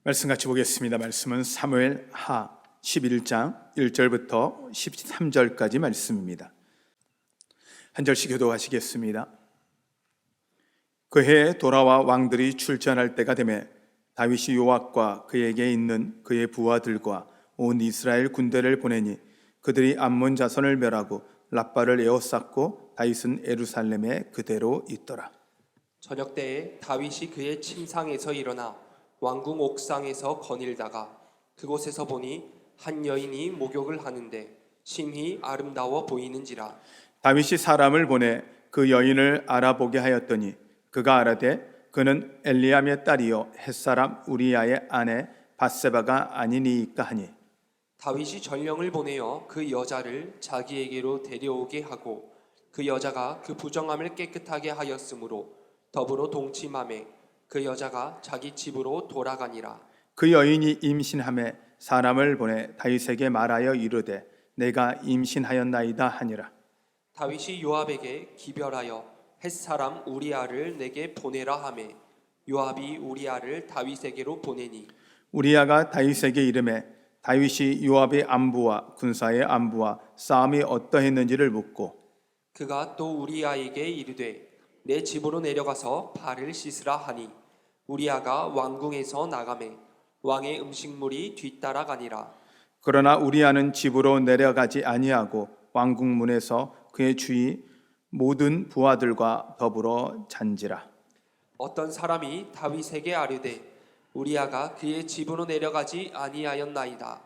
말씀 같이 보겠습니다. 말씀은 사무엘 하 11장 1절부터 13절까지 말씀입니다. 한 절씩 교도하시겠습니다. 그 해에 돌아와 왕들이 출전할 때가 되매 다윗이 요압과 그에게 있는 그의 부하들과 온 이스라엘 군대를 보내니 그들이 암몬 자손을 멸하고 랍바를 에워쌌고 다윗은 예루살렘에 그대로 있더라. 저녁 때에 다윗이 그의 침상에서 일어나 왕궁 옥상에서 거닐다가 그곳에서 보니 한 여인이 목욕을 하는데 심히 아름다워 보이는지라. 다윗이 사람을 보내 그 여인을 알아보게 하였더니 그가 알아되 그는 엘리암의 딸이요 햇사람 우리야의 아내 밧세바가 아니니이까 하니, 다윗이 전령을 보내어 그 여자를 자기에게로 데려오게 하고 그 여자가 그 부정함을 깨끗하게 하였으므로 더불어 동침하매 그 여자가 자기 집으로 돌아가니라. 그 여인이 임신함에 사람을 보내 다윗에게 말하여 이르되 내가 임신하였나이다 하니라. 다윗이 요압에게 기별하여 햇사람 우리아를 내게 보내라 하매 요압이 우리아를 다윗에게로 보내니 우리야가 다윗에게 이르매 다윗이 요압의 안부와 군사의 안부와 싸움이 어떠했는지를 묻고 그가 또 우리아에게 이르되 내 집으로 내려가서 발을 씻으라 하니 우리아가 왕궁에서 나가매 왕의 음식물이 뒤따라가니라. 그러나 우리야는 집으로 내려가지 아니하고 왕궁 문에서 그의 주위 모든 부하들과 더불어 잔지라. 어떤 사람이 다윗에게 아뢰되 우리아가 그의 집으로 내려가지 아니하였나이다.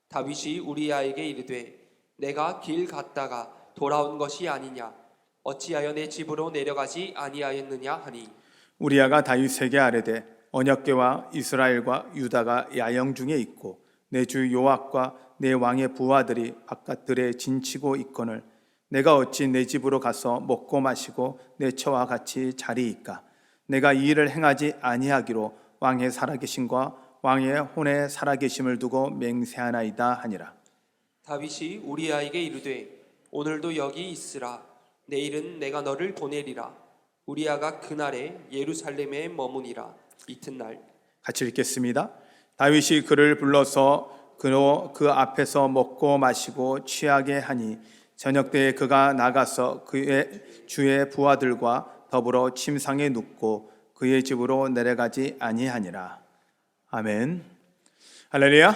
다윗이 우리아에게 이르되 내가 길 갔다가 돌아온 것이 아니냐 어찌하여 내 집으로 내려가지 아니하였느냐 하니 우리야가 다윗에게 아뢰되 언약궤와 이스라엘과 유다가 야영 중에 있고 내 주 요압과 내 왕의 부하들이 바깥들에 진치고 있거늘 내가 어찌 내 집으로 가서 먹고 마시고 내 처와 같이 자리이까. 내가 이 일을 행하지 아니하기로 왕의 살아계심과 왕의 혼의 살아계심을 두고 맹세하나이다 하니라. 다윗이 우리아에게 이르되 오늘도 여기 있으라. 내일은 내가 너를 보내리라. 우리아가 그날에 예루살렘에 머무니라. 이튿날 같이 읽겠습니다. 다윗이 그를 불러서 그 앞에서 먹고 마시고 취하게 하니 저녁 때에 그가 나가서 그의 주의 부하들과 더불어 침상에 눕고 그의 집으로 내려가지 아니하니라. 아멘. 할렐루야.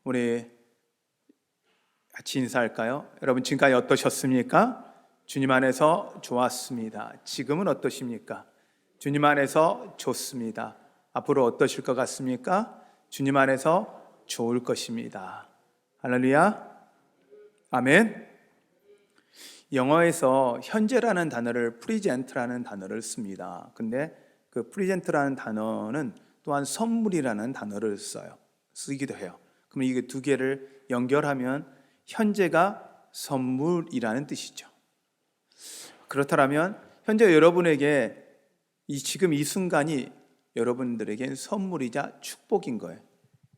우리 같이 인사할까요? 여러분 지금까지 어떠셨습니까? 주님 안에서 좋았습니다. 지금은 어떠십니까? 주님 안에서 좋습니다. 앞으로 어떠실 것 같습니까? 주님 안에서 좋을 것입니다. 할렐루야. 아멘. 영어에서 현재라는 단어를 프리젠트라는 단어를 씁니다. 근데 그 프리젠트라는 단어는 또한 선물이라는 단어를 쓰기도 해요. 그럼 이게 두 개를 연결하면 현재가 선물이라는 뜻이죠. 그렇다면 현재 여러분에게 지금 이 순간이 여러분들에겐 선물이자 축복인 거예요.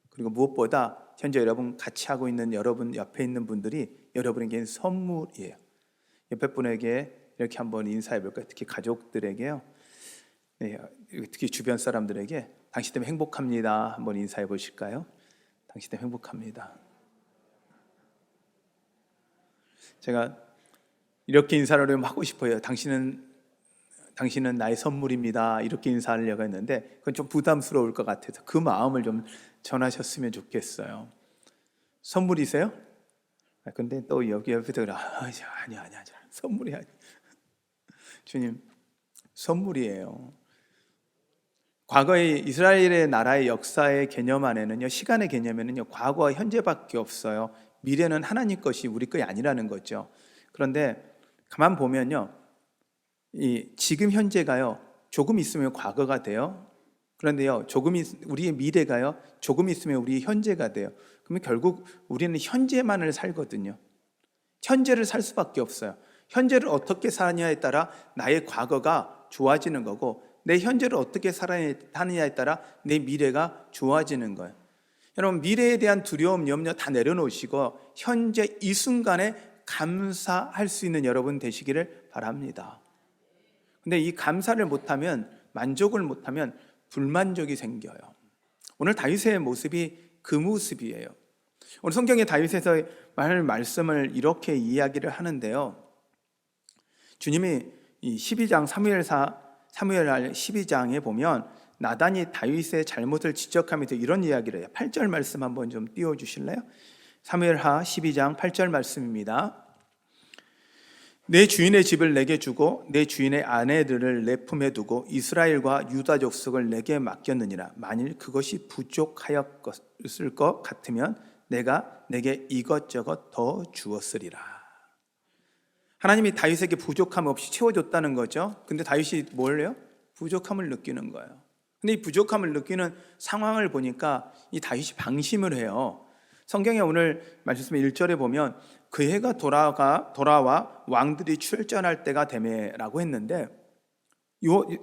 그리고 무엇보다 현재 여러분 같이 하고 있는 여러분 옆에 있는 분들이 여러분에겐 선물이에요. 옆에 분에게 이렇게 한번 인사해 볼까요? 특히 가족들에게요. 네, 특히 주변 사람들에게 당신 때문에 행복합니다. 한번 인사해 보실까요? 당신 때문에 행복합니다. 제가 이렇게 인사를 좀 하고 싶어요. 당신은 나의 선물입니다. 이렇게 인사하려고 했는데 그건 좀 부담스러울 것 같아서 그 마음을 좀 전하셨으면 좋겠어요. 선물이세요? 근데 또 여기 옆에서 아니야. 선물이 아니야. 주님, 선물이에요. 과거의 이스라엘의 나라의 역사의 개념 안에는요, 시간의 개념에는요, 과거와 현재밖에 없어요. 미래는 하나님 것이 우리 것이 아니라는 거죠. 그런데 가만 보면요, 이 지금 현재가요, 조금 있으면 과거가 돼요. 그런데요, 우리의 미래가요, 조금 있으면 우리의 현재가 돼요. 그러면 결국 우리는 현재만을 살거든요. 현재를 살 수밖에 없어요. 현재를 어떻게 사느냐에 따라 나의 과거가 좋아지는 거고 내 현재를 어떻게 살아가느냐에 따라 내 미래가 좋아지는 거예요. 여러분 미래에 대한 두려움, 염려 다 내려놓으시고 현재 이 순간에 감사할 수 있는 여러분 되시기를 바랍니다. 근데 이 감사를 못하면, 만족을 못하면 불만족이 생겨요. 오늘 다윗의 모습이 그 모습이에요. 오늘 성경의 다윗에서 말씀을 이렇게 이야기를 하는데요. 주님이 이 12장 사무엘하 12장에 보면 나단이 다윗의 잘못을 지적하면서 이런 이야기를 해요. 8절 말씀 한번 좀 띄워 주실래요? 사무엘하 12장 8절 말씀입니다. 내 주인의 집을 내게 주고 내 주인의 아내들을 내 품에 두고 이스라엘과 유다 족속을 내게 맡겼느니라. 만일 그것이 부족하였을 것 같으면 내가 내게 이것저것 더 주었으리라. 하나님이 다윗에게 부족함 없이 채워줬다는 거죠. 근데 다윗이 뭘 해요? 부족함을 느끼는 거예요. 근데 이 부족함을 느끼는 상황을 보니까 이 다윗이 방심을 해요. 성경에 오늘 말씀 1절에 보면 그 해가 돌아와 왕들이 출전할 때가 되매라고 했는데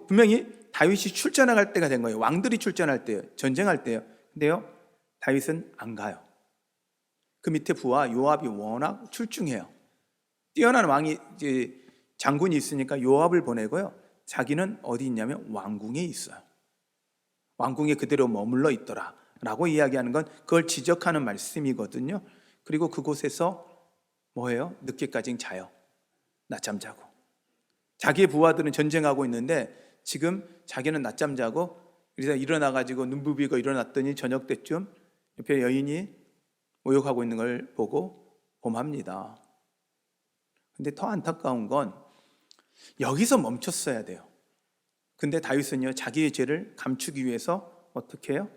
분명히 다윗이 출전할 때가 된 거예요. 왕들이 출전할 때요. 전쟁할 때요. 근데요, 다윗은 안 가요. 그 밑에 부하 요압이 워낙 출중해요. 뛰어난 왕이 장군이 있으니까 요압을 보내고요. 자기는 어디 있냐면 왕궁에 있어요. 왕궁에 그대로 머물러 있더라 라고 이야기하는 건 그걸 지적하는 말씀이거든요. 그리고 그곳에서 뭐예요? 늦게까지 자요. 낮잠 자고. 자기의 부하들은 전쟁하고 있는데 지금 자기는 낮잠 자고, 그래서 일어나가지고 눈 부비고 일어났더니 저녁 때쯤 옆에 여인이 모욕하고 있는 걸 보고 범합니다. 근데 더 안타까운 건 여기서 멈췄어야 돼요. 근데 다윗은요, 자기의 죄를 감추기 위해서 어떻게 해요?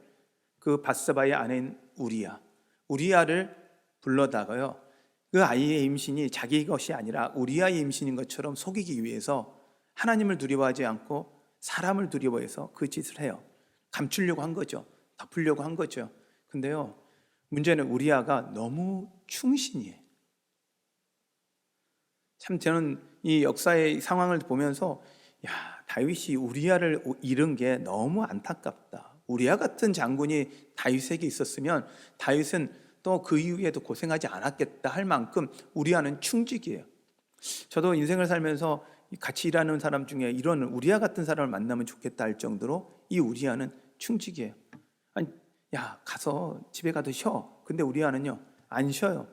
그 밧세바의 아내인 우리야를 불러다가요, 그 아이의 임신이 자기 것이 아니라 우리아의 임신인 것처럼 속이기 위해서 하나님을 두려워하지 않고 사람을 두려워해서 그 짓을 해요. 감추려고 한 거죠. 덮으려고 한 거죠. 근데요, 문제는 우리아가 너무 충신이에요. 참 저는 이 역사의 상황을 보면서 다윗이 우리아를 잃은 게 너무 안타깝다. 우리아 같은 장군이 다윗에게 있었으면 다윗은 또 그 이후에도 고생하지 않았겠다 할 만큼 우리아는 충직이에요. 저도 인생을 살면서 같이 일하는 사람 중에 이런 우리아 같은 사람을 만나면 좋겠다 할 정도로 이 우리아는 충직이에요. 아니, 가서 집에 가도 쉬어. 근데 우리아는요, 안 쉬어요.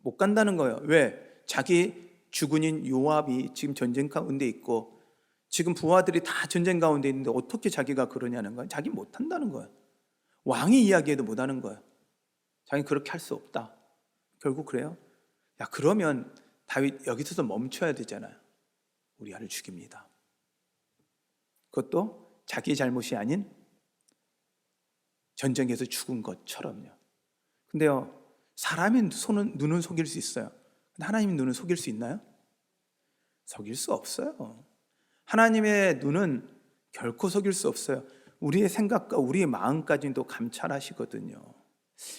못 간다는 거예요. 왜? 자기 주군인 요압이 지금 전쟁 가운데 있고 지금 부하들이 다 전쟁 가운데 있는데 어떻게 자기가 그러냐는 거예요. 자기 못한다는 거예요. 왕이 이야기해도 못하는 거예요. 자기 그렇게 할 수 없다. 결국 그래요. 그러면 다윗 여기서 멈춰야 되잖아요. 우리아를 죽입니다. 그것도 자기 잘못이 아닌 전쟁에서 죽은 것처럼요. 근데요, 사람의 눈은 속일 수 있어요. 근데 하나님의 눈은 속일 수 있나요? 속일 수 없어요. 하나님의 눈은 결코 속일 수 없어요. 우리의 생각과 우리의 마음까지도 감찰하시거든요.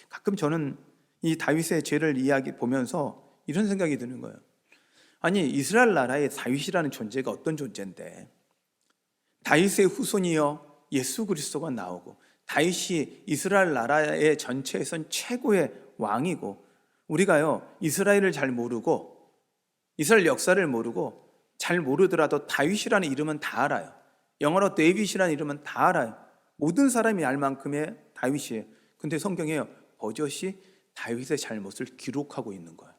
가끔 저는 이 다윗의 죄를 보면서 이런 생각이 드는 거예요. 아니, 이스라엘 나라에 다윗이라는 존재가 어떤 존재인데 다윗의 후손이요 예수 그리스도가 나오고 다윗이 이스라엘 나라의 전체에선 최고의 왕이고 우리가요 이스라엘을 잘 모르고 이스라엘 역사를 모르고 잘 모르더라도 다윗이라는 이름은 다 알아요. 영어로 데이빗이라는 이름은 다 알아요. 모든 사람이 알 만큼의 다윗이에요. 근데 성경에요 버젓이 다윗의 잘못을 기록하고 있는 거예요.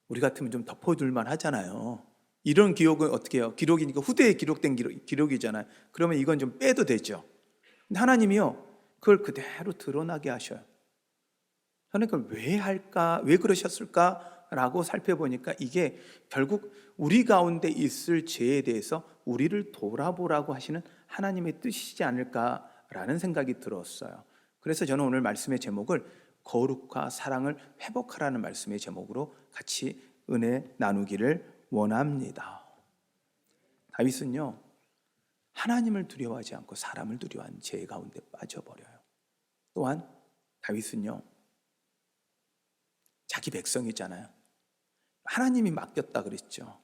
우리 같으면 좀 덮어둘만 하잖아요. 이런 기록은 어떻게 해요? 기록이니까 후대에 기록된 기록이잖아요. 그러면 이건 좀 빼도 되죠. 근데 하나님이요 그걸 그대로 드러나게 하셔요. 저는 그걸 왜 할까? 왜 그러셨을까? 라고 살펴보니까 이게 결국 우리 가운데 있을 죄에 대해서 우리를 돌아보라고 하시는 하나님의 뜻이지 않을까라는 생각이 들었어요. 그래서 저는 오늘 말씀의 제목을 거룩과 사랑을 회복하라는 말씀의 제목으로 같이 은혜 나누기를 원합니다. 다윗은요 하나님을 두려워하지 않고 사람을 두려워한 죄 가운데 빠져버려요. 또한 다윗은요 자기 백성이잖아요. 하나님이 맡겼다 그랬죠.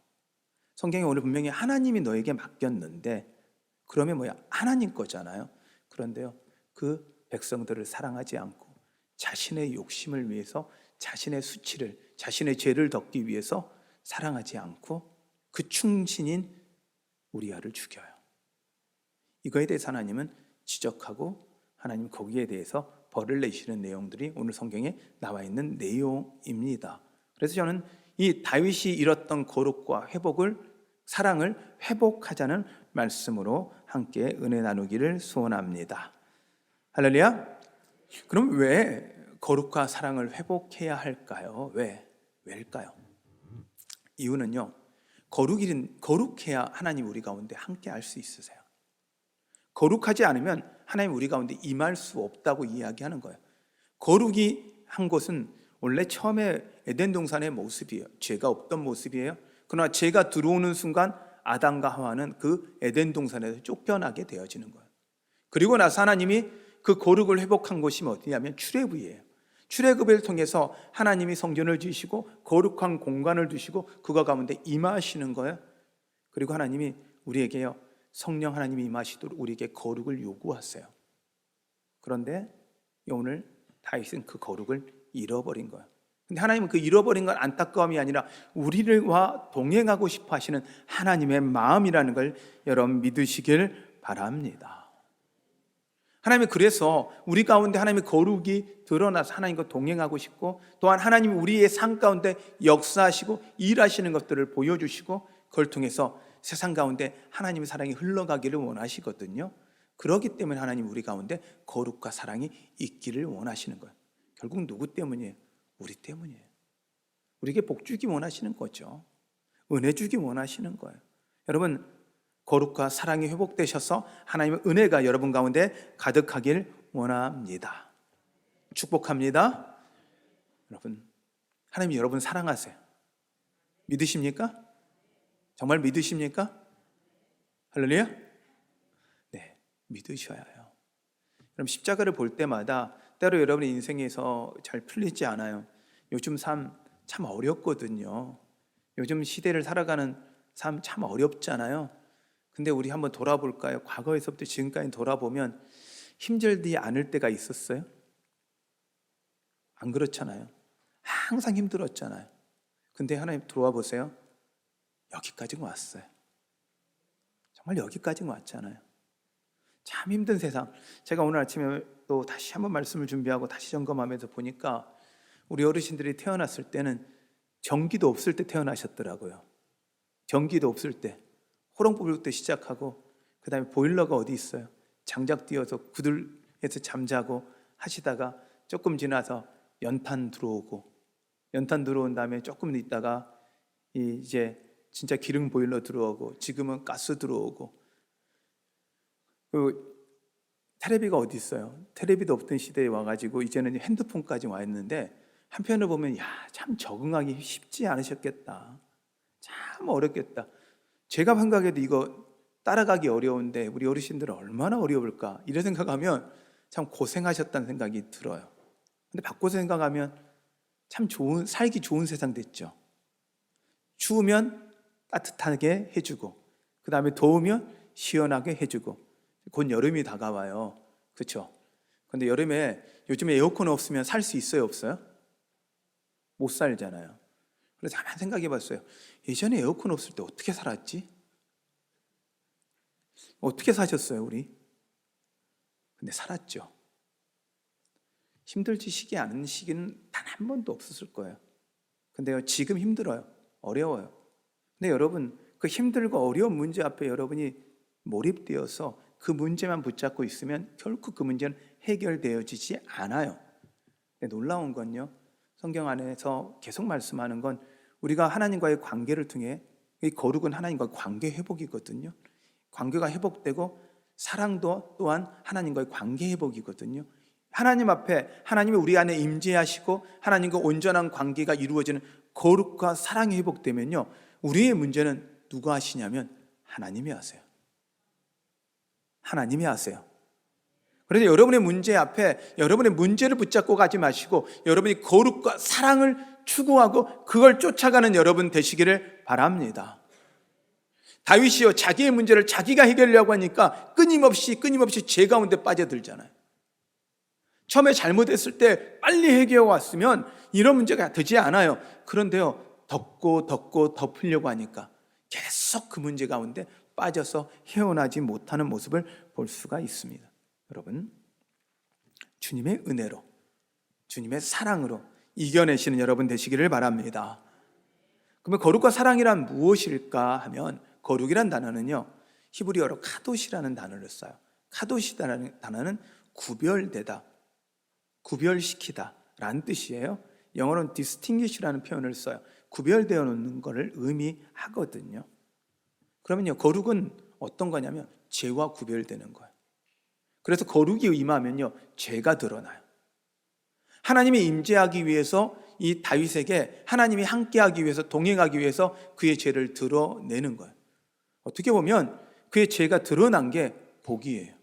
성경에 오늘 분명히 하나님이 너에게 맡겼는데 그러면 뭐야? 하나님 거잖아요. 그런데요 그 백성들을 사랑하지 않고 자신의 욕심을 위해서 자신의 수치를 자신의 죄를 덮기 위해서 사랑하지 않고 그 충신인 우리아를 죽여요. 이거에 대해서 하나님은 지적하고 하나님 거기에 대해서 벌을 내시는 내용들이 오늘 성경에 나와 있는 내용입니다. 그래서 저는 이 다윗이 잃었던 거룩과 회복을, 사랑을 회복하자는 말씀으로 함께 은혜 나누기를 소원합니다. 할렐루야. 그럼 왜 거룩과 사랑을 회복해야 할까요? 왜일까요? 이유는요, 거룩해야 하나님 우리 가운데 함께 할 수 있으세요. 거룩하지 않으면 하나님 우리 가운데 임할 수 없다고 이야기하는 거예요. 거룩이 한 것은 원래 처음에 에덴 동산의 모습이에요. 죄가 없던 모습이에요. 그러나 죄가 들어오는 순간 아담과 하와는 그 에덴 동산에서 쫓겨나게 되어지는 거예요. 그리고 나서 하나님이 그 거룩을 회복한 것이 어디냐면 출애굽이에요. 출애굽을 통해서 하나님이 성전을 지으시고 거룩한 공간을 두시고 그거 가운데 임하시는 거예요. 그리고 하나님이 우리에게요, 성령 하나님이 임하시도록 우리에게 거룩을 요구하세요. 그런데 오늘 다윗은 그 거룩을 잃어버린 거예요. 근데 하나님은 그 잃어버린 건 안타까움이 아니라 우리와 동행하고 싶어 하시는 하나님의 마음이라는 걸 여러분 믿으시길 바랍니다. 하나님이 그래서 우리 가운데 하나님의 거룩이 드러나서 하나님과 동행하고 싶고, 또한 하나님이 우리의 삶 가운데 역사하시고 일하시는 것들을 보여주시고, 그걸 통해서 세상 가운데 하나님의 사랑이 흘러가기를 원하시거든요. 그렇기 때문에 하나님 우리 가운데 거룩과 사랑이 있기를 원하시는 거예요. 결국 누구 때문이에요? 우리 때문이에요. 우리에게 복 주기 원하시는 거죠. 은혜 주기 원하시는 거예요. 여러분, 거룩과 사랑이 회복되셔서 하나님의 은혜가 여러분 가운데 가득하길 원합니다. 축복합니다. 여러분, 하나님이 여러분 사랑하세요. 믿으십니까? 정말 믿으십니까? 할렐루야? 네, 믿으셔야 해요. 여러분, 십자가를 볼 때마다 때로 여러분의 인생에서 잘 풀리지 않아요. 요즘 삶 참 어렵거든요. 요즘 시대를 살아가는 삶 참 어렵잖아요. 근데 우리 한번 돌아볼까요? 과거에서부터 지금까지 돌아보면 힘들지 않을 때가 있었어요? 안 그렇잖아요. 항상 힘들었잖아요. 근데 하나님 들어와 보세요. 여기까지 왔어요. 정말 여기까지 왔잖아요. 참 힘든 세상. 제가 오늘 아침에 또 다시 한번 말씀을 준비하고 다시 점검하면서 보니까 우리 어르신들이 태어났을 때는 전기도 없을 때 태어나셨더라고요. 전기도 없을 때 호롱불부터 시작하고, 그 다음에 보일러가 어디 있어요? 장작 띄워서 구들에서 잠자고 하시다가 조금 지나서 연탄 들어오고, 연탄 들어온 다음에 조금 있다가 이제 진짜 기름 보일러 들어오고, 지금은 가스 들어오고, 그 테레비가 어디 있어요? 테레비도 없던 시대에 와가지고 이제는 핸드폰까지 와 있는데, 한편으로 보면 참 적응하기 쉽지 않으셨겠다. 참 어렵겠다. 제가 생각해도 이거 따라가기 어려운데 우리 어르신들은 얼마나 어려울까, 이런 생각하면 참 고생하셨다는 생각이 들어요. 근데 바꿔서 생각하면 참 살기 좋은 세상 됐죠. 추우면 따뜻하게 해주고, 그 다음에 더우면 시원하게 해주고, 곧 여름이 다가와요. 그렇죠? 근데 여름에 요즘에 에어컨 없으면 살 수 있어요, 없어요? 못 살잖아요. 그래서 한번 생각해 봤어요. 예전에 에어컨 없을 때 어떻게 살았지? 어떻게 사셨어요, 우리? 근데 살았죠. 힘들지 않은 시기는 단 한 번도 없었을 거예요. 근데요, 지금 힘들어요. 어려워요. 근데 여러분, 그 힘들고 어려운 문제 앞에 여러분이 몰입되어서 그 문제만 붙잡고 있으면 결코 그 문제는 해결되어지지 않아요. 근데 놀라운 건요, 성경 안에서 계속 말씀하는 건 우리가 하나님과의 관계를 통해, 이 거룩은 하나님과의 관계 회복이거든요. 관계가 회복되고 사랑도 또한 하나님과의 관계 회복이거든요. 하나님 앞에 하나님이 우리 안에 임재하시고 하나님과 온전한 관계가 이루어지는 거룩과 사랑이 회복되면요, 우리의 문제는 누가 하시냐면 하나님이 하세요. 하나님이 하세요. 그래서 여러분의 문제 앞에 여러분의 문제를 붙잡고 가지 마시고 여러분이 거룩과 사랑을 추구하고 그걸 쫓아가는 여러분 되시기를 바랍니다. 다윗이요, 자기의 문제를 자기가 해결하려고 하니까 끊임없이 죄 가운데 빠져들잖아요. 처음에 잘못했을 때 빨리 해결해 왔으면 이런 문제가 되지 않아요. 그런데요, 덮으려고 하니까 계속 그 문제 가운데 빠져서 헤어나지 못하는 모습을 볼 수가 있습니다. 여러분, 주님의 은혜로, 주님의 사랑으로 이겨내시는 여러분 되시기를 바랍니다. 그러면 거룩과 사랑이란 무엇일까 하면, 거룩이란 단어는요, 히브리어로 카도시라는 단어를 써요. 카도시라는 단어는 구별되다, 구별시키다 라는 뜻이에요. 영어로는 distinguish라는 표현을 써요. 구별되어 놓는 것을 의미하거든요. 그러면요, 거룩은 어떤 거냐면 죄와 구별되는 거예요. 그래서 거룩이 임하면요, 죄가 드러나요. 하나님이 임재하기 위해서 이 다윗에게 하나님이 함께하기 위해서, 동행하기 위해서 그의 죄를 드러내는 거예요. 어떻게 보면 그의 죄가 드러난 게 복이에요.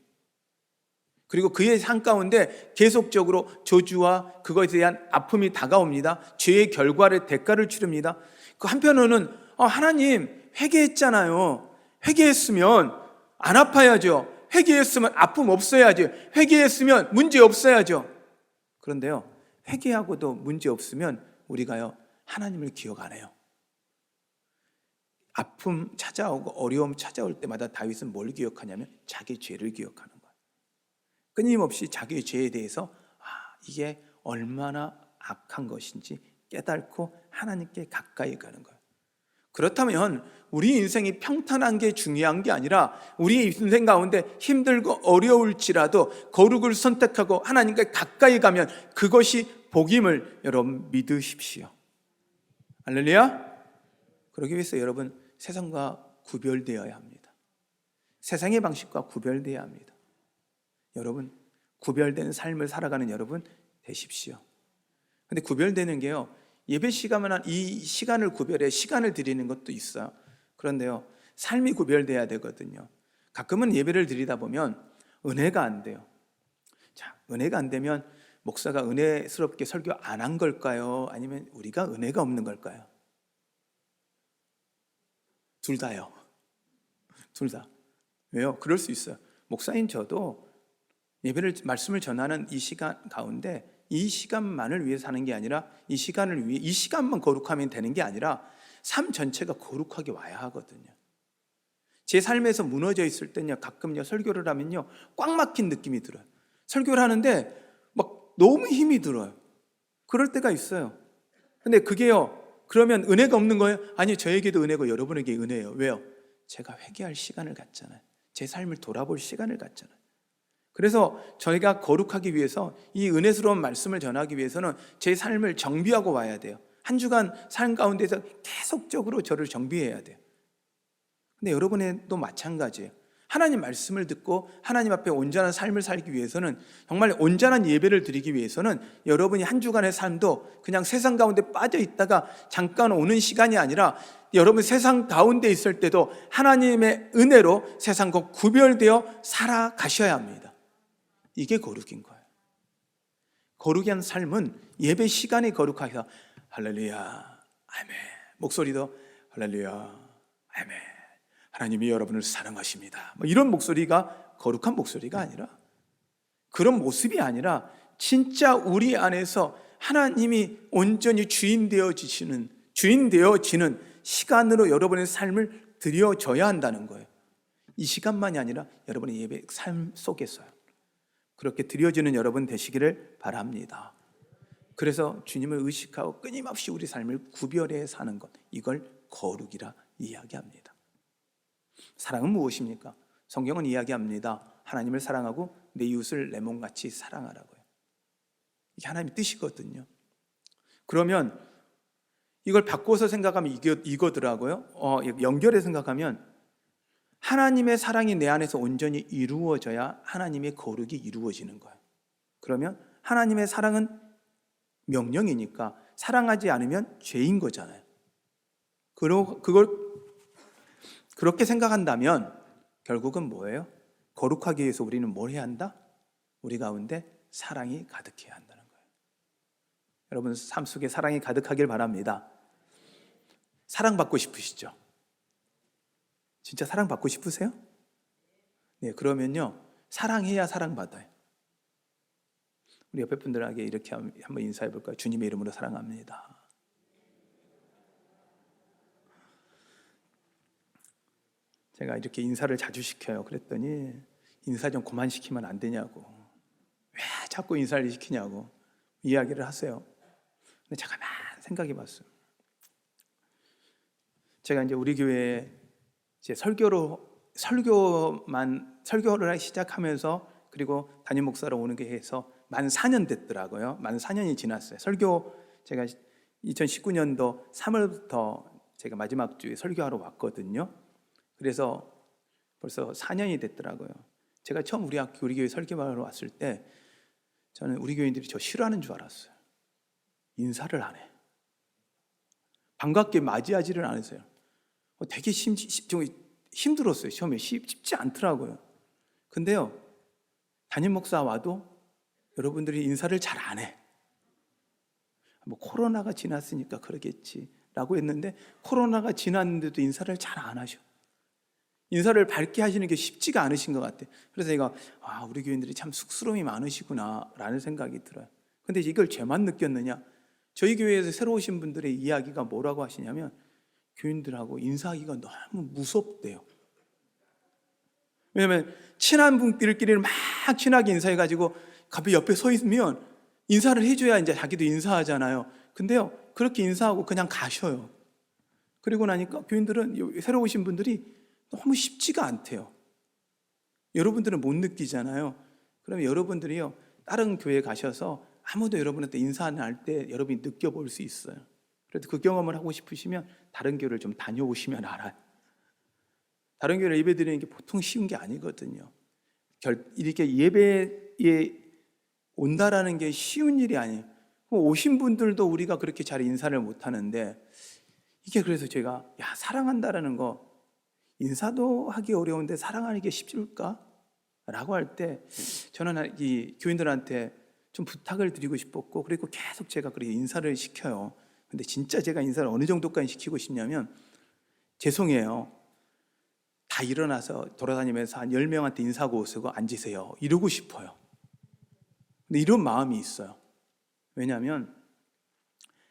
그리고 그의 삶 가운데 계속적으로 저주와 그것에 대한 아픔이 다가옵니다. 죄의 결과를, 대가를 치릅니다. 그 한편으로는 하나님 회개했잖아요. 회개했으면 안 아파야죠. 회개했으면 아픔 없어야죠. 회개했으면 문제 없어야죠. 그런데요, 회개하고도 문제 없으면 우리가요, 하나님을 기억 안 해요. 아픔 찾아오고 어려움 찾아올 때마다 다윗은 뭘 기억하냐면 자기 죄를 기억하는 거예요. 끊임없이 자기의 죄에 대해서 이게 얼마나 악한 것인지 깨닫고 하나님께 가까이 가는 거예요. 그렇다면 우리 인생이 평탄한 게 중요한 게 아니라, 우리 인생 가운데 힘들고 어려울지라도 거룩을 선택하고 하나님께 가까이 가면 그것이 복임을 여러분 믿으십시오. 할렐루야. 그러기 위해서 여러분 세상과 구별되어야 합니다. 세상의 방식과 구별되어야 합니다. 여러분, 구별된 삶을 살아가는 여러분 되십시오. 근데 구별되는 게요, 예배 시간만 이 시간을 구별해 시간을 드리는 것도 있어요. 그런데요, 삶이 구별돼야 되거든요. 가끔은 예배를 드리다 보면 은혜가 안 돼요. 자, 은혜가 안 되면 목사가 은혜스럽게 설교 안 한 걸까요? 아니면 우리가 은혜가 없는 걸까요? 둘 다요. 둘 다. 왜요? 그럴 수 있어요. 목사인 저도 말씀을 전하는 이 시간 가운데 이 시간만을 위해 사는 게 아니라, 이 시간을 위해, 이 시간만 거룩하면 되는 게 아니라 삶 전체가 거룩하게 와야 하거든요. 제 삶에서 무너져 있을 때는요, 가끔요 설교를 하면요 꽉 막힌 느낌이 들어요. 설교를 하는데 막 너무 힘이 들어요. 그럴 때가 있어요. 근데 그게요, 그러면 은혜가 없는 거예요? 아니, 저에게도 은혜고 여러분에게 은혜예요. 왜요? 제가 회개할 시간을 갖잖아요. 제 삶을 돌아볼 시간을 갖잖아요. 그래서 저희가 거룩하기 위해서, 이 은혜스러운 말씀을 전하기 위해서는 제 삶을 정비하고 와야 돼요. 한 주간 삶 가운데서 계속적으로 저를 정비해야 돼요. 근데 여러분도 마찬가지예요. 하나님 말씀을 듣고 하나님 앞에 온전한 삶을 살기 위해서는, 정말 온전한 예배를 드리기 위해서는 여러분이 한 주간의 삶도 그냥 세상 가운데 빠져 있다가 잠깐 오는 시간이 아니라, 여러분 세상 가운데 있을 때도 하나님의 은혜로 세상과 구별되어 살아가셔야 합니다. 이게 거룩인 거예요. 거룩한 삶은 예배 시간에 거룩하셔서 할렐루야 아멘, 목소리도 할렐루야 아멘, 하나님이 여러분을 사랑하십니다, 이런 목소리가 거룩한 목소리가 아니라, 그런 모습이 아니라 진짜 우리 안에서 하나님이 온전히 주인 되어지는 시간으로 여러분의 삶을 드려져야 한다는 거예요. 이 시간만이 아니라 여러분의 예배 삶 속에서요. 그렇게 드려지는 여러분 되시기를 바랍니다. 그래서 주님을 의식하고 끊임없이 우리 삶을 구별해 사는 것, 이걸 거룩이라 이야기합니다. 사랑은 무엇입니까? 성경은 이야기합니다. 하나님을 사랑하고 내 이웃을 내 몸같이 사랑하라고요. 이게 하나님의 뜻이거든요. 그러면 이걸 바꿔서 생각하면 이거더라고요. 연결해 생각하면, 하나님의 사랑이 내 안에서 온전히 이루어져야 하나님의 거룩이 이루어지는 거예요. 그러면 하나님의 사랑은 명령이니까 사랑하지 않으면 죄인 거잖아요. 그걸 그렇게 생각한다면 결국은 뭐예요? 거룩하기 위해서 우리는 뭘 해야 한다? 우리 가운데 사랑이 가득해야 한다는 거예요. 여러분 삶 속에 사랑이 가득하길 바랍니다. 사랑받고 싶으시죠? 진짜 사랑받고 싶으세요? 네, 그러면요 사랑해야 사랑받아요. 우리 옆에 분들에게 이렇게 한번 인사해 볼까요? 주님의 이름으로 사랑합니다. 제가 이렇게 인사를 자주 시켜요. 그랬더니 인사 좀 그만 시키면 안 되냐고, 왜 자꾸 인사를 시키냐고 이야기를 하세요. 근데 잠깐만 생각해 봤어요. 제가 이제 우리 교회에 이제 설교를 시작하면서, 그리고 담임 목사로 오는 게 해서 만 4년 됐더라고요. 만 4년이 지났어요. 설교 제가 2019년도 3월부터 제가 마지막 주에 설교하러 왔거든요. 그래서 벌써 4년이 됐더라고요. 제가 처음 우리 교회 설교하러 왔을 때 저는 우리 교인들이 저 싫어하는 줄 알았어요. 인사를 안 해. 반갑게 맞이하지를 않으세요. 되게 좀 힘들었어요. 처음에 쉽지 않더라고요. 근데요, 담임 목사 와도 여러분들이 인사를 잘 안 해. 뭐 코로나가 지났으니까 그러겠지라고 했는데, 코로나가 지났는데도 인사를 잘 안 하셔. 인사를 밝게 하시는 게 쉽지가 않으신 것 같아요. 그래서 제가 우리 교인들이 참 쑥스러움이 많으시구나라는 생각이 들어요. 근데 이걸 죄만 느꼈느냐? 저희 교회에서 새로 오신 분들의 이야기가 뭐라고 하시냐면, 교인들하고 인사하기가 너무 무섭대요. 왜냐하면 친한 분들끼리는 막 친하게 인사해가지고 갑자기 옆에 서 있으면 인사를 해줘야 이제 자기도 인사하잖아요. 근데요, 그렇게 인사하고 그냥 가셔요. 그리고 나니까 교인들은, 새로 오신 분들이 너무 쉽지가 않대요. 여러분들은 못 느끼잖아요. 그러면 여러분들이요, 다른 교회 가셔서 아무도 여러분한테 인사 안 할 때 여러분이 느껴볼 수 있어요. 그래도 그 경험을 하고 싶으시면 다른 교회를 좀 다녀오시면 알아요. 다른 교회를 예배 드리는 게 보통 쉬운 게 아니거든요. 이렇게 예배에 온다라는 게 쉬운 일이 아니에요. 오신 분들도 우리가 그렇게 잘 인사를 못 하는데, 이게 그래서 제가 사랑한다라는 거, 인사도 하기 어려운데 사랑하는 게 쉽을까? 라고 할 때 저는 이 교인들한테 좀 부탁을 드리고 싶었고, 그리고 계속 제가 그렇게 인사를 시켜요. 근데 진짜 제가 인사를 어느 정도까지 시키고 싶냐면, 죄송해요, 다 일어나서 돌아다니면서 한 10명한테 인사하고 오시고 앉으세요, 이러고 싶어요. 근데 이런 마음이 있어요. 왜냐하면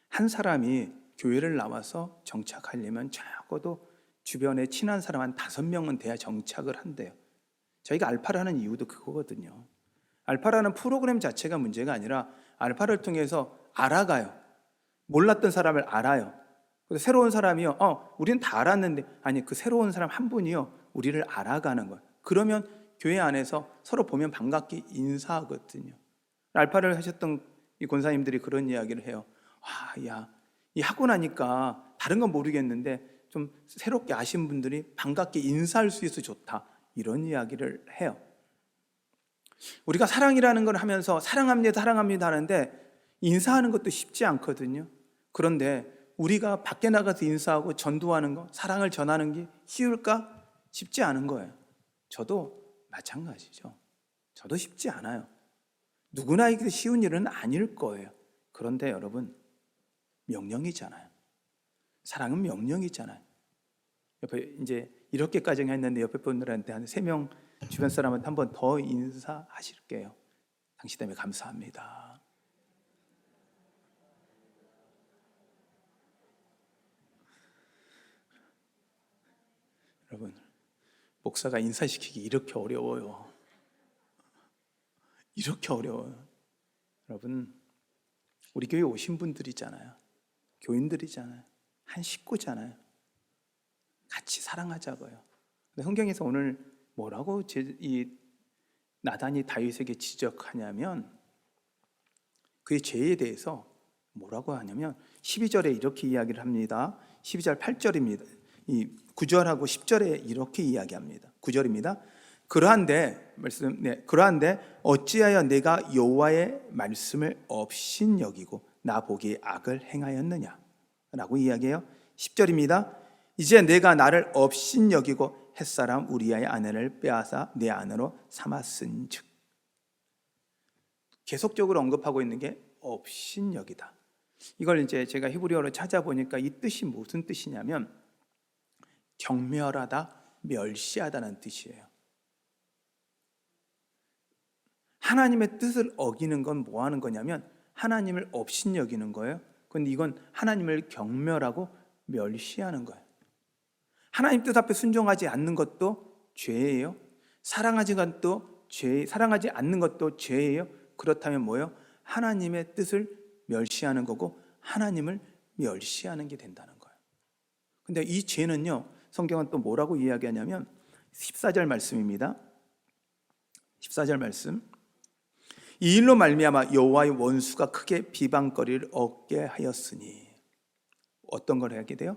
한 사람이 교회를 나와서 정착하려면 적어도 주변에 친한 사람 한 5명은 돼야 정착을 한대요. 저희가 알파를 하는 이유도 그거거든요. 알파라는 프로그램 자체가 문제가 아니라 알파를 통해서 알아가요. 몰랐던 사람을 알아요. 그래서 새로운 사람이요, 우리는 다 알았는데, 아니, 그 새로운 사람 한 분이요, 우리를 알아가는 거예요. 그러면 교회 안에서 서로 보면 반갑게 인사하거든요. 알파를 하셨던 이 권사님들이 그런 이야기를 해요. 이 하고 나니까 다른 건 모르겠는데 좀 새롭게 아신 분들이 반갑게 인사할 수 있어서 좋다, 이런 이야기를 해요. 우리가 사랑이라는 걸 하면서 사랑합니다, 사랑합니다 하는데 인사하는 것도 쉽지 않거든요. 그런데 우리가 밖에 나가서 인사하고 전도하는 거, 사랑을 전하는 게 쉬울까? 쉽지 않은 거예요. 저도 마찬가지죠. 저도 쉽지 않아요. 누구나에게 쉬운 일은 아닐 거예요. 그런데 여러분, 명령이잖아요. 사랑은 명령이잖아요. 옆에 이제 이렇게까지 했는데 옆에 분들한테 한 3명 주변 사람한테 한 번 더 인사하실게요. 당신 때문에 감사합니다. 여러분, 목사가 인사시키기 이렇게 어려워요. 이렇게 어려워요. 여러분, 우리 교회 오신 분들이잖아요. 교인들이잖아요. 한 식구잖아요. 같이 사랑하자고요. 근데 성경에서 오늘 뭐라고 이 나단이 다윗에게 지적하냐면, 그의 죄에 대해서 뭐라고 하냐면 12절에 이렇게 이야기를 합니다. 12절 8절입니다. 이 9절하고 10절에 이렇게 이야기합니다. 9절입니다. 그러한데 어찌하여 내가 여호와의 말씀을 업신 여기고 나 보기에 악을 행하였느냐 라고 이야기해요. 10절입니다. 이제 내가 나를 업신 여기고 햇사람 우리아의 아내를 빼앗아 내 아내로 삼았은즉. 계속적으로 언급하고 있는 게 업신여기다. 이걸 이제 제가 히브리어로 찾아보니까 이 뜻이 무슨 뜻이냐면 경멸하다, 멸시하다는 뜻이에요. 하나님의 뜻을 어기는 건 뭐 하는 거냐면 하나님을 업신여기는 거예요. 그런데 이건 하나님을 경멸하고 멸시하는 거예요. 하나님 뜻 앞에 순종하지 않는 것도 죄예요. 사랑하지 않는 것도 죄예요? 그렇다면 뭐예요? 하나님의 뜻을 멸시하는 거고 하나님을 멸시하는 게 된다는 거예요. 근데 이 죄는요, 성경은 또 뭐라고 이야기하냐면 14절 말씀입니다. 14절 말씀. 이 일로 말미암아 여호와의 원수가 크게 비방거리를 얻게 하였으니, 어떤 걸 하게 돼요?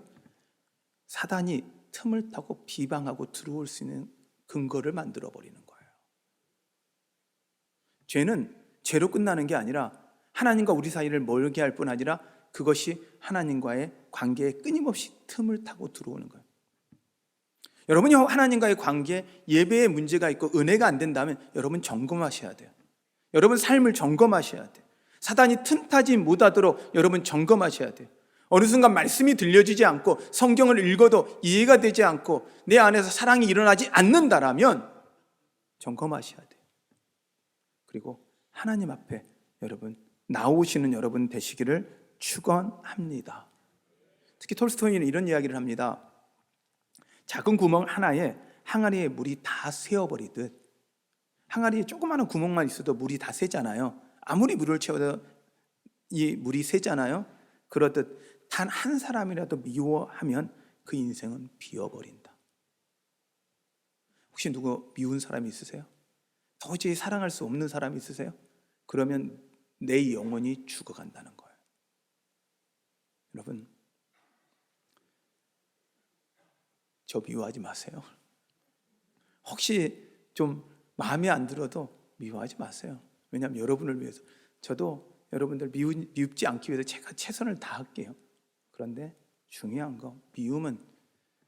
사단이 틈을 타고 비방하고 들어올 수 있는 근거를 만들어 버리는 거예요. 죄는 죄로 끝나는 게 아니라 하나님과 우리 사이를 멀게 할 뿐 아니라 그것이 하나님과의 관계에 끊임없이 틈을 타고 들어오는 거예요. 여러분이 하나님과의 관계에 예배에 문제가 있고 은혜가 안 된다면 여러분 점검하셔야 돼요. 여러분 삶을 점검하셔야 돼요. 사단이 틈타지 못하도록 여러분 점검하셔야 돼요. 어느 순간 말씀이 들려지지 않고 성경을 읽어도 이해가 되지 않고 내 안에서 사랑이 일어나지 않는다라면 점검하셔야 돼요. 그리고 하나님 앞에 여러분 나오시는 여러분 되시기를 축원합니다. 특히 톨스토이는 이런 이야기를 합니다. 작은 구멍 하나에 항아리에 물이 다 새어버리듯, 항아리에 조그마한 구멍만 있어도 물이 다 새잖아요. 아무리 물을 채워도 이 물이 새잖아요. 그렇듯 단 한 사람이라도 미워하면 그 인생은 비어버린다. 혹시 누구 미운 사람이 있으세요? 도저히 사랑할 수 없는 사람이 있으세요? 그러면 내 영혼이 죽어간다는 거예요. 여러분, 저 미워하지 마세요. 혹시 좀 마음에 안 들어도 미워하지 마세요. 왜냐하면 여러분을 위해서, 저도 여러분들 미웁지 않기 위해서 제가 최선을 다할게요. 그런데 중요한 거, 미움은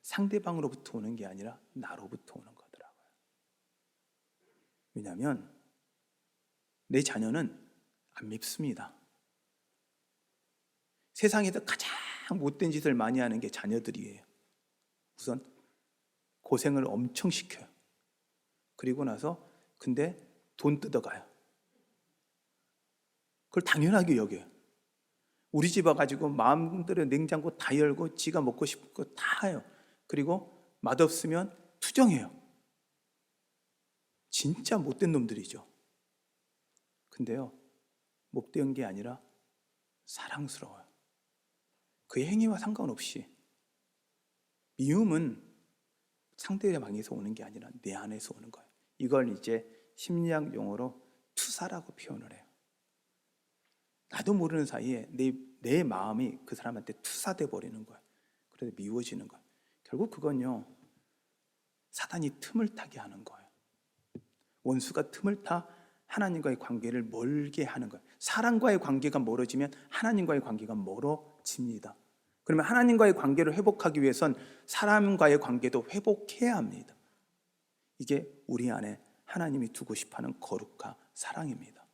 상대방으로부터 오는 게 아니라 나로부터 오는 거더라고요. 왜냐하면 내 자녀는 안 밉습니다. 세상에서 가장 못된 짓을 많이 하는 게 자녀들이에요. 우선 고생을 엄청 시켜요. 그리고 나서 근데 돈 뜯어가요. 그걸 당연하게 여겨요. 우리 집 와가지고 마음대로 냉장고 다 열고 지가 먹고 싶은 거 다 해요. 그리고 맛없으면 투정해요. 진짜 못된 놈들이죠. 근데요, 못된 게 아니라 사랑스러워요. 그 행위와 상관없이. 미움은 상대방에서 오는 게 아니라 내 안에서 오는 거예요. 이걸 이제 심리학 용어로 투사라고 표현을 해요. 나도 모르는 사이에 내 마음이 그 사람한테 투사돼 버리는 거예요. 그래서 미워지는 거예요. 결국 그건요, 사단이 틈을 타게 하는 거예요. 원수가 틈을 타 하나님과의 관계를 멀게 하는 거예요. 사람과의 관계가 멀어지면 하나님과의 관계가 멀어집니다. 그러면 하나님과의 관계를 회복하기 위해선 사람과의 관계도 회복해야 합니다. 이게 우리 안에 하나님이 두고 싶어하는 거룩과 사랑입니다.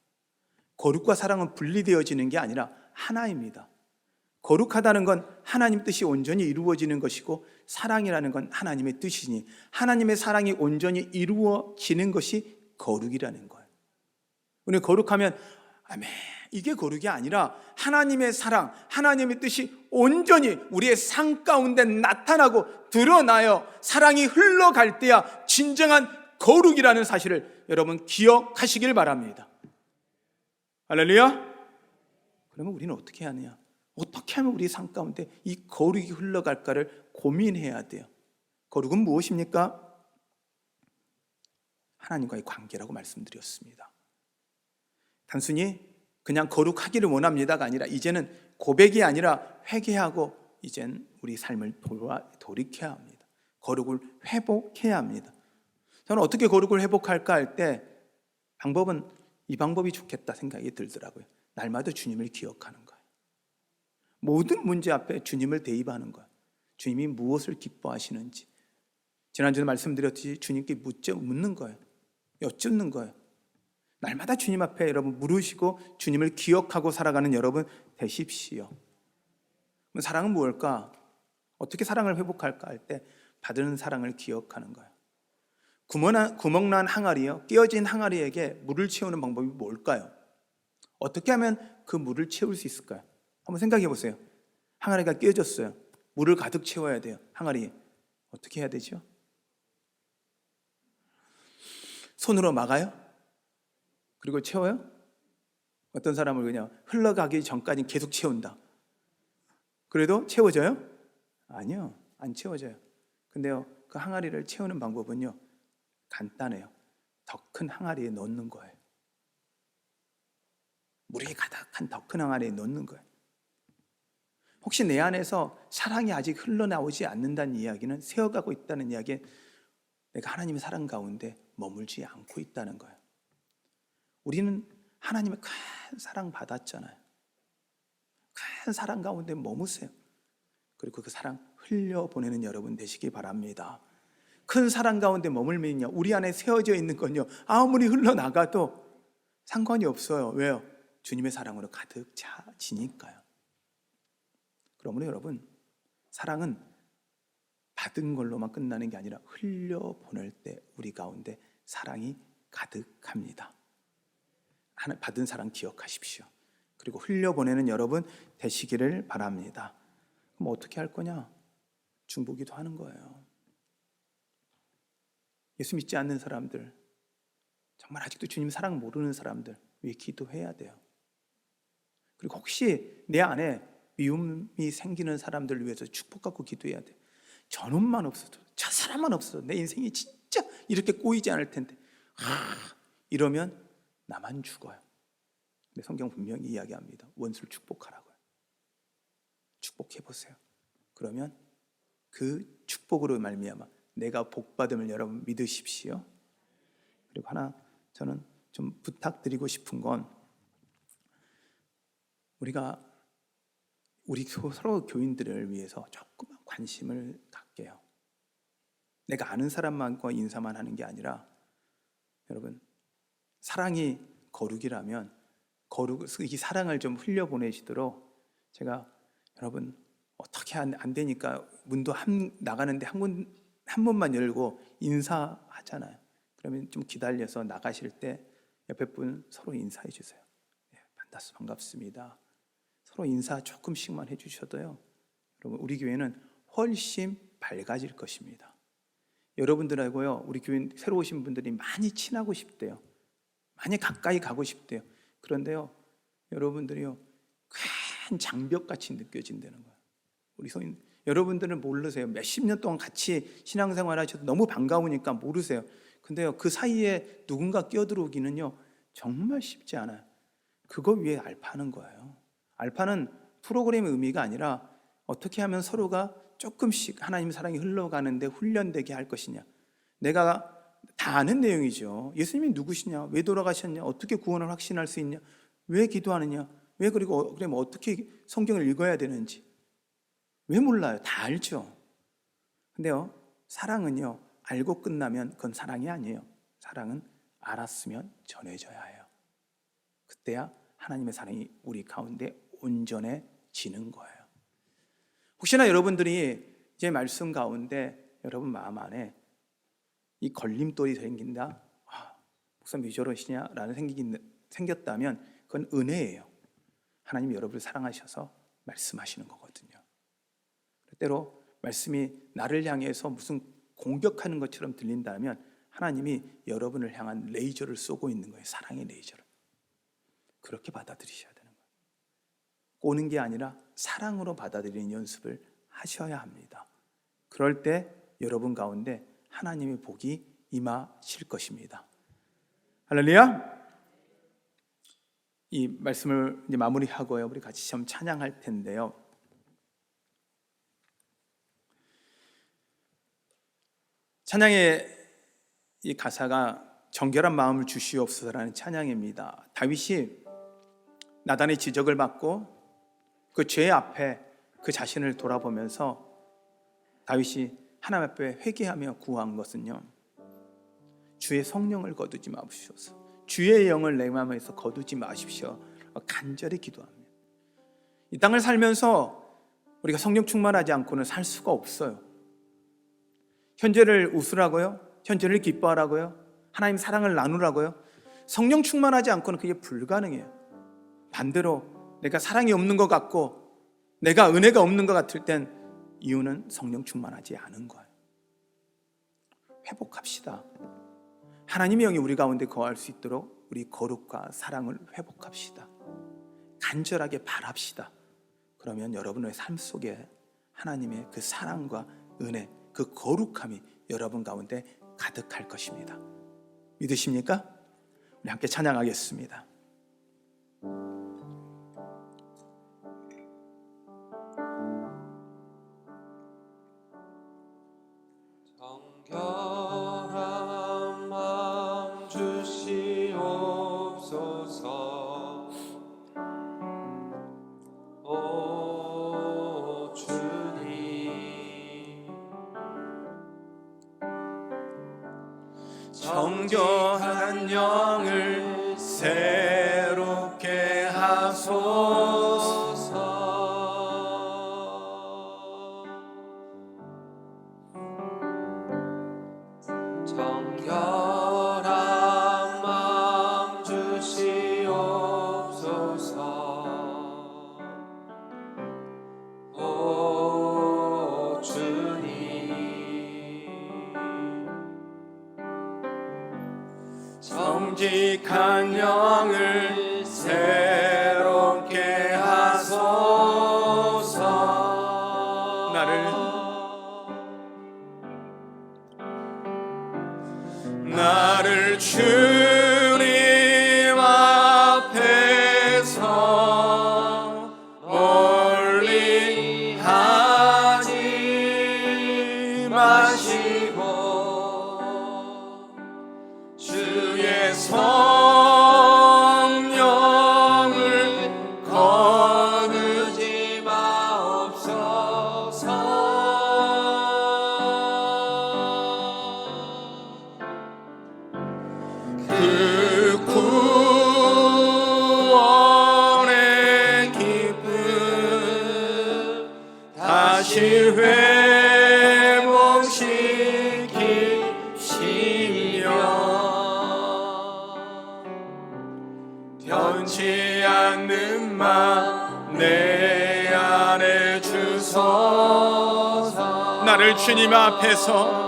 거룩과 사랑은 분리되어지는 게 아니라 하나입니다. 거룩하다는 건 하나님 뜻이 온전히 이루어지는 것이고, 사랑이라는 건 하나님의 뜻이니 하나님의 사랑이 온전히 이루어지는 것이 거룩이라는 거예요. 오늘 거룩하면 아멘, 이게 거룩이 아니라 하나님의 사랑, 하나님의 뜻이 온전히 우리의 삶 가운데 나타나고 드러나요 사랑이 흘러갈 때야 진정한 거룩이라는 사실을 여러분 기억하시길 바랍니다. 할렐루야. 그러면 우리는 어떻게 하느냐? 어떻게 하면 우리 삶 가운데 이 거룩이 흘러갈까를 고민해야 돼요. 거룩은 무엇입니까? 하나님과의 관계라고 말씀드렸습니다. 단순히 그냥 거룩하기를 원합니다가 아니라 이제는 고백이 아니라 회개하고 이젠 우리 삶을 돌이켜야 합니다. 거룩을 회복해야 합니다. 저는 어떻게 거룩을 회복할까 할 때 방법은 이 방법이 좋겠다 생각이 들더라고요. 날마다 주님을 기억하는 거예요. 모든 문제 앞에 주님을 대입하는 거예요. 주님이 무엇을 기뻐하시는지. 지난주에 말씀드렸듯이 주님께 묻는 거예요. 여쭙는 거예요. 날마다 주님 앞에 여러분 물으시고 주님을 기억하고 살아가는 여러분 되십시오. 사랑은 무엇일까? 어떻게 사랑을 회복할까 할 때 받은 사랑을 기억하는 거예요. 구멍난 항아리요, 깨어진 항아리에게 물을 채우는 방법이 뭘까요? 어떻게 하면 그 물을 채울 수 있을까요? 한번 생각해 보세요. 항아리가 깨어졌어요. 물을 가득 채워야 돼요. 항아리에 어떻게 해야 되죠? 손으로 막아요? 그리고 채워요? 어떤 사람을 그냥 흘러가기 전까지 계속 채운다. 그래도 채워져요? 아니요, 안 채워져요. 근데요, 그 항아리를 채우는 방법은요, 간단해요. 더 큰 항아리에 넣는 거예요. 물이 가득한 더 큰 항아리에 넣는 거예요. 혹시 내 안에서 사랑이 아직 흘러나오지 않는다는 이야기는, 새어가고 있다는 이야기는 내가 하나님의 사랑 가운데 머물지 않고 있다는 거예요. 우리는 하나님의 큰 사랑 받았잖아요. 큰 사랑 가운데 머무세요. 그리고 그 사랑 흘려보내는 여러분 되시기 바랍니다. 큰 사랑 가운데 머물면요, 우리 안에 세워져 있는 건요, 아무리 흘러나가도 상관이 없어요. 왜요? 주님의 사랑으로 가득 차지니까요. 그러므로 여러분, 사랑은 받은 걸로만 끝나는 게 아니라 흘려보낼 때 우리 가운데 사랑이 가득합니다. 받은 사랑 기억하십시오. 그리고 흘려보내는 여러분 되시기를 바랍니다. 그럼 어떻게 할 거냐? 중보기도 하는 거예요. 예수 믿지 않는 사람들, 정말 아직도 주님 사랑 모르는 사람들 위해 기도해야 돼요. 그리고 혹시 내 안에 미움이 생기는 사람들을 위해서 축복받고 기도해야 돼요. 저놈만 없어도, 저 사람만 없어도 내 인생이 진짜 이렇게 꼬이지 않을 텐데, 이러면 나만 죽어요. 근데 성경 분명히 이야기합니다. 원수를 축복하라고요. 축복해보세요. 그러면 그 축복으로 말미암아 내가 복받음을 여러분 믿으십시오. 그리고 하나 저는 좀 부탁드리고 싶은 건, 우리가 우리 서로 교인들을 위해서 조금만 관심을 갖게요. 내가 아는 사람만과 인사만 하는 게 아니라, 여러분, 사랑이 거룩이라면 이 사랑을 좀 흘려보내시도록, 제가 여러분 어떻게 안 되니까 문도 나가는데 한 번만 열고 인사하잖아요. 그러면 좀 기다려서 나가실 때 옆에 분 서로 인사해 주세요. 네, 만나서 반갑습니다. 서로 인사 조금씩만 해주셔도요, 여러분 우리 교회는 훨씬 밝아질 것입니다. 여러분들하고요, 우리 교회 새로 오신 분들이 많이 친하고 싶대요. 많이 가까이 가고 싶대요. 그런데요, 여러분들이요, 큰 장벽같이 느껴진다는 거예요. 우리 성인 여러분들은 모르세요. 몇십 년 동안 같이 신앙생활 하셔도 너무 반가우니까 모르세요. 근데요, 그 사이에 누군가 끼어들어오기는요 정말 쉽지 않아요. 그거 위해 알파하는 거예요. 알파는 프로그램의 의미가 아니라 어떻게 하면 서로가 조금씩 하나님 사랑이 흘러가는데 훈련되게 할 것이냐. 내가 다 아는 내용이죠. 예수님이 누구시냐, 왜 돌아가셨냐, 어떻게 구원을 확신할 수 있냐, 왜 기도하느냐, 왜 그리고 그러면 어떻게 성경을 읽어야 되는지 왜 몰라요? 다 알죠. 근데요, 사랑은요, 알고 끝나면 그건 사랑이 아니에요. 사랑은 알았으면 전해져야 해요. 그때야 하나님의 사랑이 우리 가운데 온전해지는 거예요. 혹시나 여러분들이 제 말씀 가운데 여러분 마음 안에 이 걸림돌이 생긴다, 목사님 왜 저러시냐라는 생겼다면 그건 은혜예요. 하나님이 여러분을 사랑하셔서 말씀하시는 거거든요. 때로 말씀이 나를 향해서 무슨 공격하는 것처럼 들린다면 하나님이 여러분을 향한 레이저를 쏘고 있는 거예요. 사랑의 레이저를. 그렇게 받아들이셔야 되는 거예요. 꼬는 게 아니라 사랑으로 받아들이는 연습을 하셔야 합니다. 그럴 때 여러분 가운데 하나님의 복이 임하실 것입니다. 할렐루야! 이 말씀을 이제 마무리하고요, 우리 같이 좀 찬양할 텐데요. 찬양의 이 가사가 정결한 마음을 주시옵소서라는 찬양입니다. 다윗이 나단의 지적을 받고 그 죄 앞에 그 자신을 돌아보면서 다윗이 하나님 앞에 회개하며 구한 것은요, 주의 성령을 거두지 마시옵소서, 주의 영을 내 마음에서 거두지 마십시오. 간절히 기도합니다. 이 땅을 살면서 우리가 성령 충만하지 않고는 살 수가 없어요. 현재를 웃으라고요? 현재를 기뻐하라고요? 하나님 사랑을 나누라고요? 성령 충만하지 않고는 그게 불가능해요. 반대로 내가 사랑이 없는 것 같고 내가 은혜가 없는 것 같을 땐 이유는 성령 충만하지 않은 거예요. 회복합시다. 하나님의 영이 우리 가운데 거할 수 있도록 우리 거룩과 사랑을 회복합시다. 간절하게 바랍시다. 그러면 여러분의 삶 속에 하나님의 그 사랑과 은혜, 그 거룩함이 여러분 가운데 가득할 것입니다. 믿으십니까? 우리 함께 찬양하겠습니다. 정결한 마음 주시옵소서. 오 주님, 정결한 영을 새롭게 하소서. 정결한 마음 주시옵소서. 오 주님, 정직한 영을 새롭게 하소서. 나를 주님 앞에서 멀리 하지 마시고 주의 성령을 거두지 마옵소서. 그 구원의 기쁨 다시 회복시키시며 변치 않는 맘 내 안에 주소서. 나를 주님 앞에서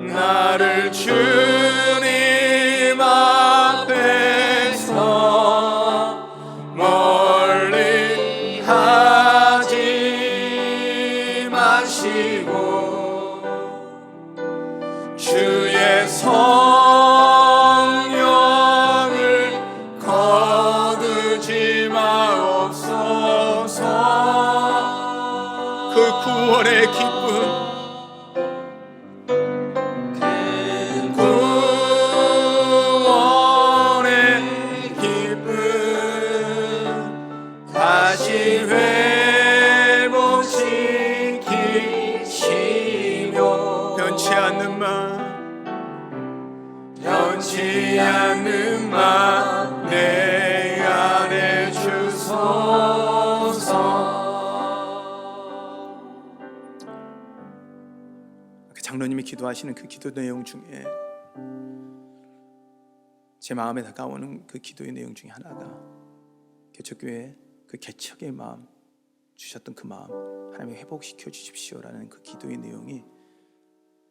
나를 주님 앞에서 멀리 하지 마시고 주의 성령을 거두지 마옵소서. 그 구원의 기쁨 다시 회복시키시며 변치 않는 맘 내 안에 주소서. 장로님이 기도하시는 그 기도 내용 중에 제 마음에 다가오는 그 기도의 내용 중에 하나가 개척교회 그 개척의 마음 주셨던 그 마음 하나님 회복시켜 주십시오라는 그 기도의 내용이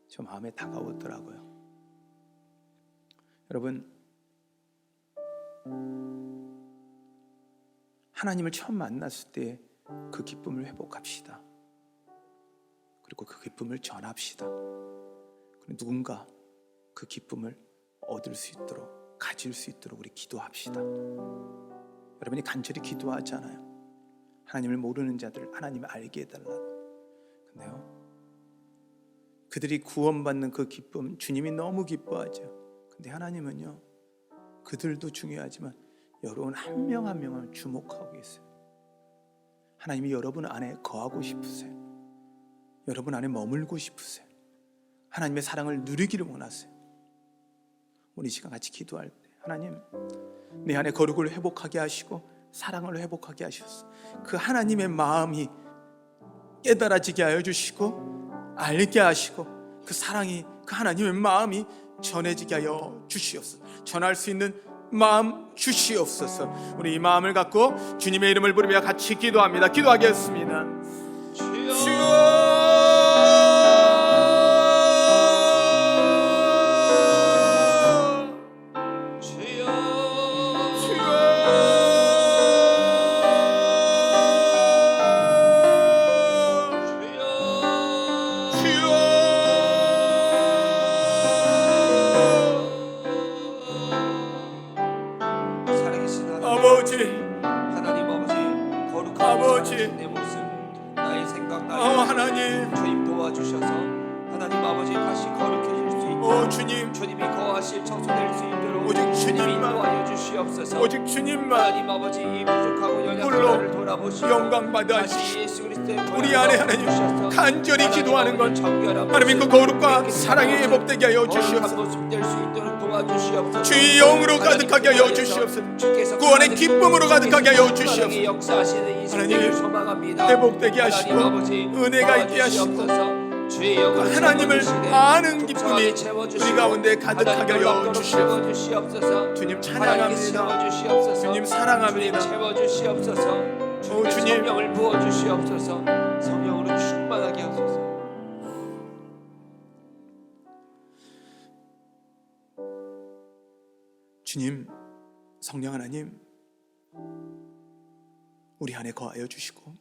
저 마음에 다가오더라고요. 여러분, 하나님을 처음 만났을 때 그 기쁨을 회복합시다. 그리고 그 기쁨을 전합시다. 그리고 누군가 그 기쁨을 얻을 수 있도록, 가질 수 있도록 우리 기도합시다. 여러분이 간절히 기도하잖아요. 하나님을 모르는 자들 하나님을 알게 해달라고. 근데요, 그들이 구원받는 그 기쁨 주님이 너무 기뻐하죠. 근데 하나님은요, 그들도 중요하지만 여러분 한 명 한 명을 주목하고 계세요. 하나님이 여러분 안에 거하고 싶으세요. 여러분 안에 머물고 싶으세요. 하나님의 사랑을 누리기를 원하세요. 우리 시간 같이 기도할 때 하나님, 내 안에 거룩을 회복하게 하시고 사랑을 회복하게 하셔서 그 하나님의 마음이 깨달아지게 하여 주시고 알게 하시고 그 사랑이, 그 하나님의 마음이 전해지게 하여 주시옵소서. 전할 수 있는 마음 주시옵소서. 우리 이 마음을 갖고 주님의 이름을 부르며 같이 기도합니다. 기도하겠습니다. 주여, 아버지 다시 거룩해질 수 있도록 주님, 주님이 거하실 청소될 수 있도록 오직 주님이 주님만, 도와여 주시옵소서. 오직 주님만 하나님 아버지 이 부족하고 연약한 홀로 나를 돌아보시고 영광 받아 다시 주시고 예수 그리스도의 우리 안에 하나님 간절히 기도하는 것 하나님 그 거룩과 사랑이 회복되게 하여 주시옵소서. 주의 영으로 가득하게 하여 주시옵소서. 구원의 기쁨으로 가득하게 하여 주시옵소서. 하나님 회복되게 하시고 은혜가 있게 하시고 하나님을 아는 기쁨이 우리 가운데 가득하게 하여 주시옵소서. 주님 찬양합니다. 주님 사랑합니다. 주님 성령을 부어 주시옵소서. 성령으로 충만하게 하소서. 주님, 성령 하나님, 우리 안에 거하여 주시고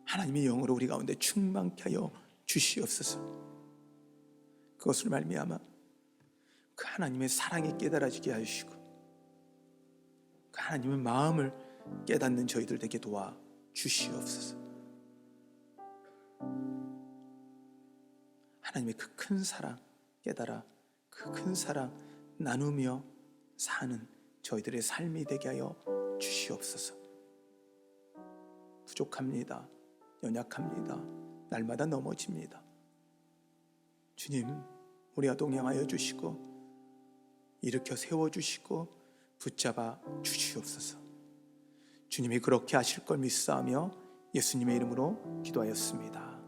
하나님의 영으로 우리 가운데 충만케 하여 주시옵소서. 그것을 말미암아 그 하나님의 사랑이 깨달아지게 하시고 그 하나님의 마음을 깨닫는 저희들 되게 도와 주시옵소서. 하나님의 그 큰 사랑 깨달아 그 큰 사랑 나누며 사는 저희들의 삶이 되게 하여 주시옵소서. 부족합니다. 연약합니다. 날마다 넘어집니다. 주님, 우리와 동행하여 주시고 일으켜 세워주시고 붙잡아 주시옵소서. 주님이 그렇게 하실 걸 믿사하며 예수님의 이름으로 기도하였습니다.